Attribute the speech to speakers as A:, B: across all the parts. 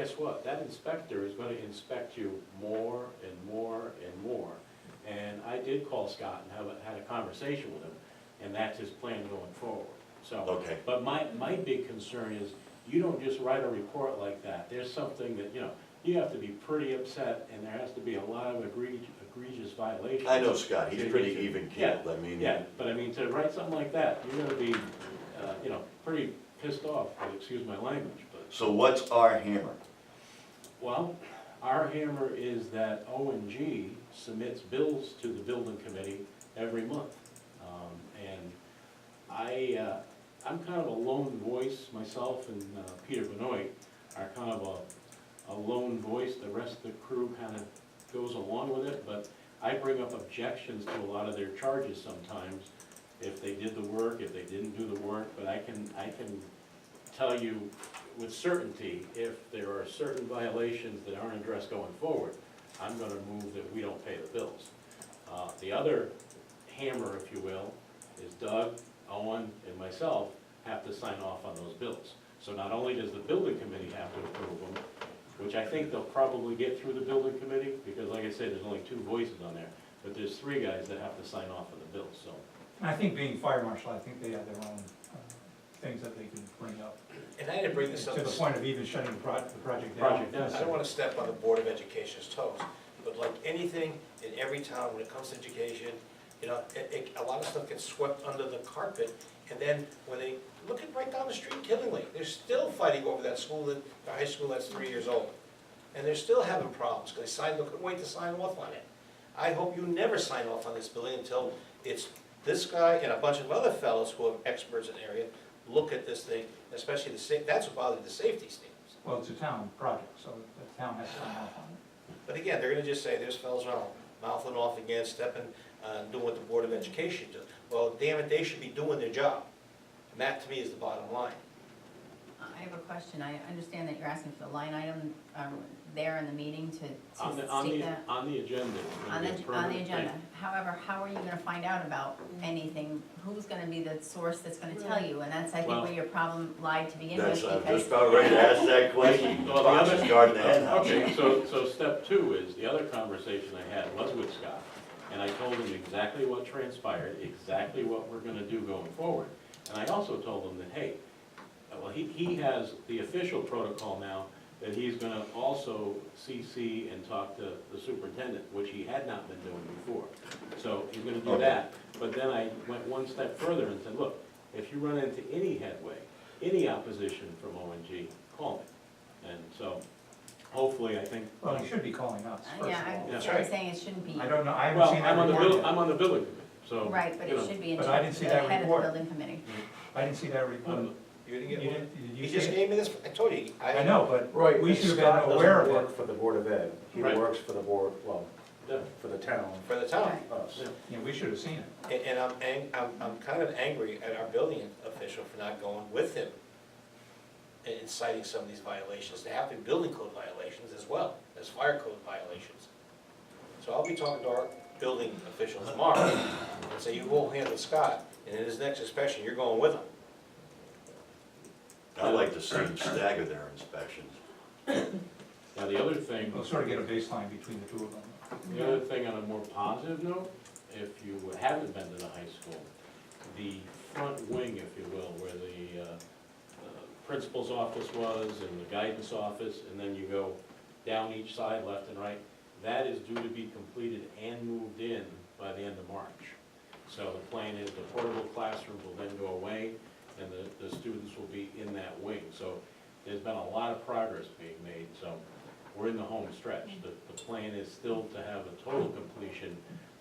A: guess what? That inspector is gonna inspect you more and more and more. And I did call Scott and had a conversation with him, and that's his plan going forward, so.
B: Okay.
A: But my big concern is, you don't just write a report like that. There's something that, you have to be pretty upset, and there has to be a lot of egregious violations.
B: I know Scott, he's pretty even keeled, I mean.
A: Yeah, but I mean, to write something like that, you're gonna be, pretty pissed off, excuse my language, but.
B: So what's our hammer?
A: Well, our hammer is that O&G submits bills to the building committee every month. And I'm kind of a lone voice, myself and Peter Benoit are kind of a lone voice. The rest of the crew kind of goes along with it, but I bring up objections to a lot of their charges sometimes, if they did the work, if they didn't do the work, but I can tell you with certainty, if there are certain violations that aren't addressed going forward, I'm gonna move that we don't pay the bills. The other hammer, if you will, is Doug, Owen, and myself have to sign off on those bills. So not only does the building committee have to approve them, which I think they'll probably get through the building committee, because like I said, there's only 2 voices on there, but there's 3 guys that have to sign off on the bills, so.
C: And I think being fire marshal, I think they have their own things that they can bring up.
D: And I didn't bring this up.
C: To the point of even shutting the project down.
D: I don't want to step on the Board of Education's toes, but like anything in every town, when it comes to education, a lot of stuff gets swept under the carpet, and then when they look at right down the street, Killingly, they're still fighting over that school, the high school that's 3 years old. And they're still having problems, because they couldn't wait to sign off on it. I hope you never sign off on this building until it's this guy and a bunch of other fellows who are experts in the area look at this thing, especially that's what bothers the safety standards.
C: Well, it's a town project, so the town has to sign off on it.
D: But again, they're gonna just say, there's fellows around, mouthing off again, stepping, doing what the Board of Education does. Well, damn it, they should be doing their job. And that, to me, is the bottom line.
E: I have a question. I understand that you're asking for the line item there in the meeting to
A: On
E: state
A: the
E: that.
A: agenda. It's gonna
E: On
A: be a
E: the
A: permanent
E: agenda.
A: thing.
E: However, how are you gonna find out about anything? Who's gonna be the source that's gonna tell you? And that's, I think,
A: Well,
E: where your problem lied to begin with,
B: That's, I'm
E: because.
B: just about ready to ask that question.
A: Well, the
B: Fox
A: other-
B: is guarding the hen house.
A: Okay, so step 2 is, the other conversation I had was with Scott, and I told him exactly what transpired, exactly what we're gonna do going forward. And I also told him that, hey, well, he has the official protocol now, that he's gonna also CC and talk to the superintendent, which he had not been doing before. So he's gonna do
B: Okay.
A: that, but then I went one step further and said, look, if you run into any headway, any opposition from ONG, call me. And so, hopefully, I think.
C: Well, you should be calling us, first of
E: Yeah,
C: all.
A: That's
E: I'm
D: right.
E: saying it shouldn't be.
C: I don't know, I haven't
A: Well,
C: seen that
A: I'm
C: report yet.
A: on the building committee, so.
E: Right, but
A: you
E: it
A: know.
E: should be in
C: But I
E: charge
C: didn't
E: of
C: see
E: the
C: that
E: head of the
C: report.
E: building committee.
C: I didn't see that report.
D: You didn't
C: You
D: get one?
C: didn't, did
D: He
C: you
D: just
C: see it?
D: gave me this, I told you.
C: I know, but
F: Right,
C: we
F: but
C: should have
F: Scott
C: been aware of
F: doesn't
C: it.
F: work for the Board of Ed. He
A: Right.
F: works for the board, well,
A: Yeah.
F: for the town,
D: For the town.
F: us.
A: Yeah.
C: Yeah, we should have seen it.
D: And I'm kind of angry at our building official for not going with him and citing some of these violations. There have been building code violations as well as fire code violations. So I'll be talking to our building official tomorrow and say, you go handle Scott, and in his next inspection, you're going with him.
B: I like to see them stagger their inspections.
A: Now, the other thing.
C: We'll sort of get a baseline between the two of them.
A: The other thing on a more positive note, if you haven't been to the high school, the front wing, if you will, where the principal's office was and the guidance office, and then you go down each side, left and right, that is due to be completed and moved in by the end of March. So the plan is the portable classrooms will then go away, and the students will be in that wing. So there's been a lot of progress being made, so we're in the home stretch. The plan is still to have a total completion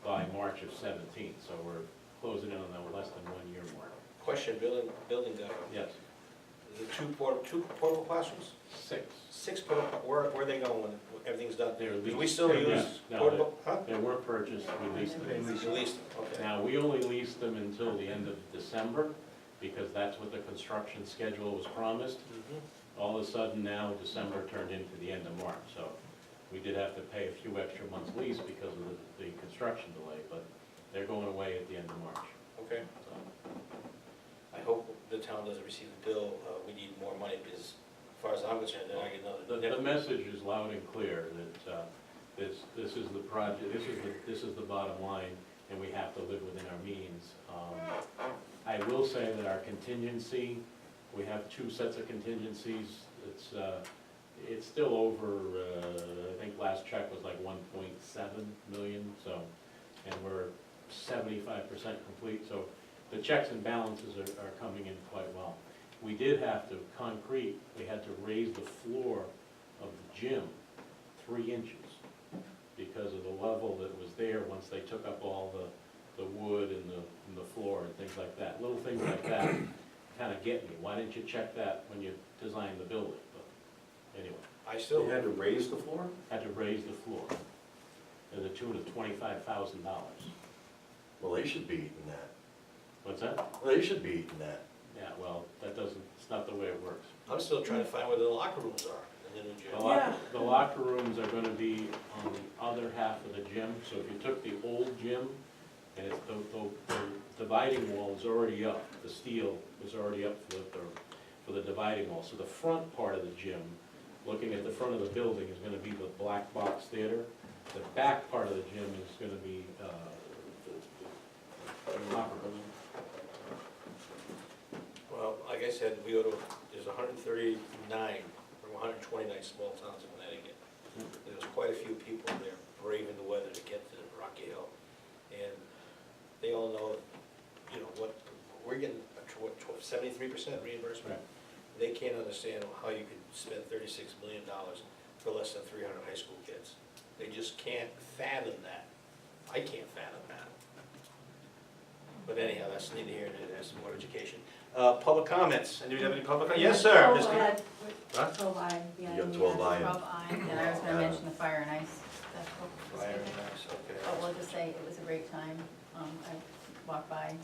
A: by March of 17, so we're closing in on the less than 1 year mark.
D: Question, building guy,
A: Yes,
D: the two portable classrooms?
A: 6.
D: 6 portable, where are they going when everything's done?
A: They're
D: Because we
A: leased.
D: still
A: Yeah,
D: use
A: no,
D: portable, huh?
A: They were purchased, we leased them.
D: You leased them, okay.
A: Now, we only leased them until the end of December, because that's what the construction schedule was promised.
D: Mhm.
A: All of a sudden now, December turned into the end of March, so we did have to pay a few extra months lease because of the construction delay, but they're going away at the end of March.
D: Okay.
A: So,
D: I hope the town doesn't receive a bill, we need more money, because far as I'm concerned, then I get another.
A: The message is loud and clear that this is the project, this is the bottom line, and we have to live within our means. I will say that our contingency, we have 2 sets of contingencies. It's still over, I think last check was like 1.7 million, so, and we're 75% complete, so the checks and balances are coming in quite well. We did have to we had to raise the floor of the gym 3 inches because of the level that was there once they took up all the wood and the floor and things like that. Little things like that kind of get me. Why didn't you check that when you designed the building? But anyway,
D: I still,
F: They had to raise the floor?
A: had to raise the floor to the tune of $25,000.
B: Well, they should be eating that.
A: What's that?
B: Well, they should be eating that.
A: Yeah, well, it's not the way it works.
D: I'm still trying to find where the locker rooms are in the new gym.
A: The locker rooms are gonna be on the other half of the gym, so if you took the old gym, and it's, the dividing wall is already up, the steel is already up for the dividing wall, so the front part of the gym, looking at the front of the building, is gonna be the black box theater. The back part of the gym is gonna be, the locker room.
D: Well, like I said, there's 139 or 129 small towns in Connecticut. There's quite a few people there braving the weather to get to Rocky Hill. And they all know, what, we're getting, 73% reimbursement?
A: Right.
D: They can't understand how you could spend $36 million for less than 300 high school kids. They just can't fathom that. I can't fathom that. But anyhow, that's neither here nor there, that's more education. Public comments, anybody have any public comments? Yes, sir.
G: Oh,
D: Mr.
G: ahead.
D: Huh?
G: 12I, yeah.
B: You got 12I in.
E: 12I, and I was gonna mention the fire and ice festival.
D: Fire and ice, okay.
E: But we'll just say it was a great time. I walked by,
D: You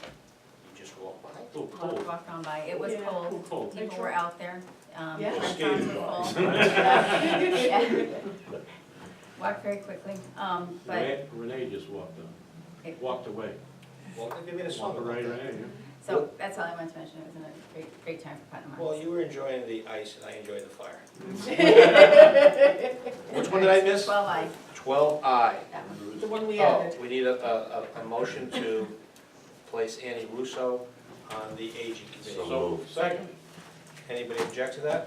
D: just walk by?
A: A little cold.
E: walked on by. It was
G: Yeah.
E: cold.
A: Cold.
E: People were out there.
G: Yeah.
E: Restaurants were full. Yeah. Walked very quickly, but,
A: Renee just walked away.
D: Well, give me the song
A: Walked
D: about
A: right
D: that.
A: away,
E: so that's all I wanted to mention. It was a great time for Putnam
D: Well,
E: Ice.
D: you were enjoying the ice and I enjoyed the fire. Which one did I miss?
E: 12I,
D: 12I.
E: that one.
G: The one we
D: Oh,
G: added.
D: we need a motion to place Annie Russo on the aging
B: So
D: committee.
A: So,
B: moved.
A: second.
D: Anybody object to that?